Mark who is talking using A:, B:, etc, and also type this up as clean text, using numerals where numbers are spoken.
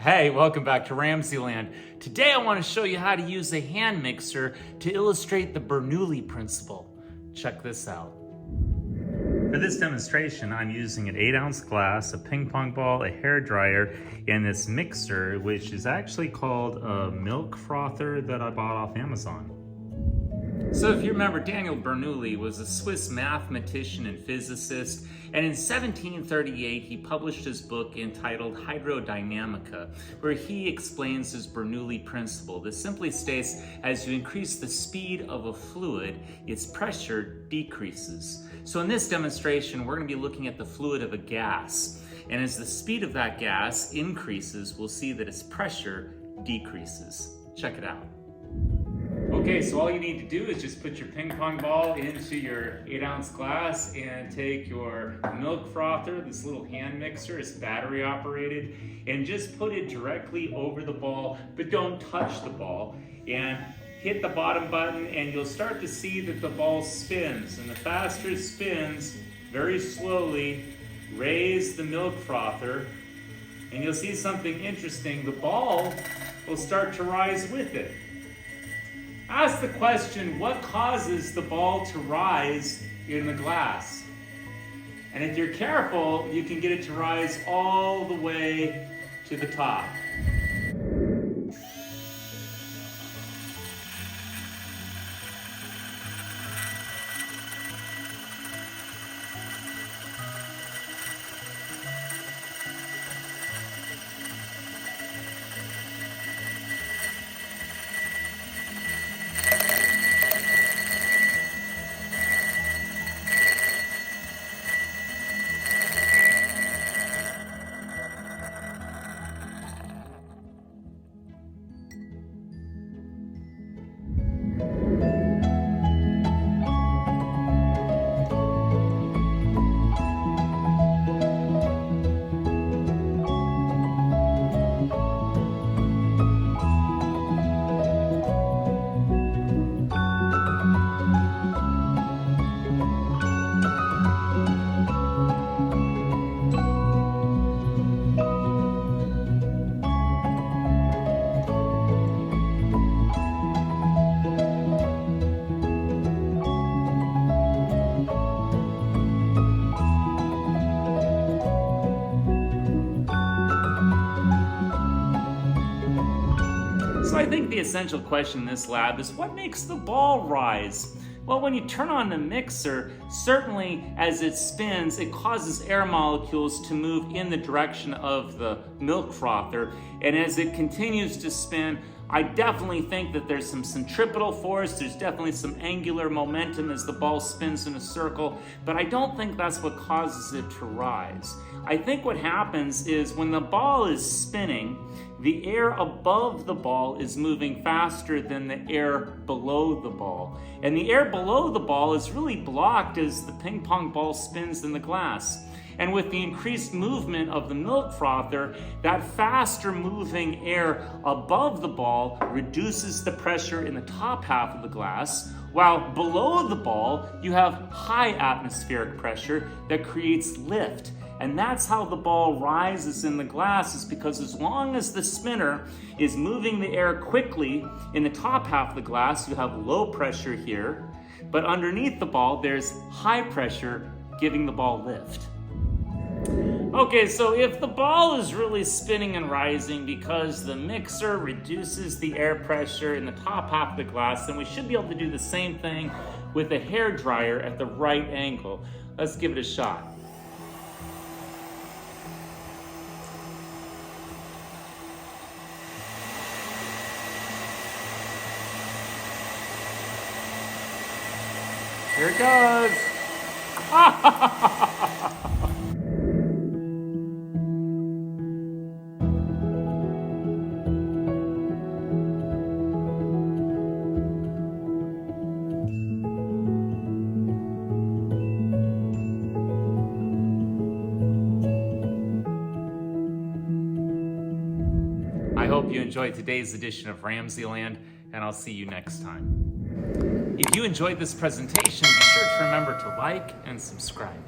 A: Hey, welcome back to RamZland. Today I want to show you how to use a hand mixer to illustrate the Bernoulli Principle. Check this out. For this demonstration, I'm using an 8-ounce glass, a ping pong ball, a hair dryer, and this mixer, which is actually called a milk frother that I bought off Amazon. So if you remember, Daniel Bernoulli was a Swiss mathematician and physicist, and in 1738 he published his book entitled Hydrodynamica, where he explains his Bernoulli Principle. This simply states, as you increase the speed of a fluid, its pressure decreases. So in this demonstration, we're going to be looking at the fluid of a gas, and as the speed of that gas increases, we'll see that its pressure decreases. Check it out. Okay, so all you need to do is just put your ping pong ball into your 8-ounce glass and take your milk frother, this little hand mixer, it's battery operated, and just put it directly over the ball, but don't touch the ball. And hit the bottom button and you'll start to see that the ball spins. And the faster it spins, very slowly, raise the milk frother, and you'll see something interesting. The ball will start to rise with it. Ask the question, what causes the ball to rise in the glass? And if you're careful, you can get it to rise all the way to the top. So I think the essential question in this lab is, what makes the ball rise? Well, when you turn on the mixer, certainly as it spins, it causes air molecules to move in the direction of the milk frother. And as it continues to spin, I definitely think that there's some centripetal force, there's definitely some angular momentum as the ball spins in a circle, but I don't think that's what causes it to rise. I think what happens is when the ball is spinning, the air above the ball is moving faster than the air below the ball. And the air below the ball is really blocked as the ping pong ball spins in the glass. And with the increased movement of the milk frother, that faster moving air above the ball reduces the pressure in the top half of the glass, while below the ball, you have high atmospheric pressure that creates lift. And that's how the ball rises in the glass, is because as long as the spinner is moving the air quickly in the top half of the glass, you have low pressure here, but underneath the ball, there's high pressure giving the ball lift. Okay, so if the ball is really spinning and rising because the mixer reduces the air pressure in the top half of the glass, then we should be able to do the same thing with a hair dryer at the right angle. Let's give it a shot. Here it goes. I hope you enjoyed today's edition of RamZland, and I'll see you next time. If you enjoyed this presentation, be sure to remember to like and subscribe.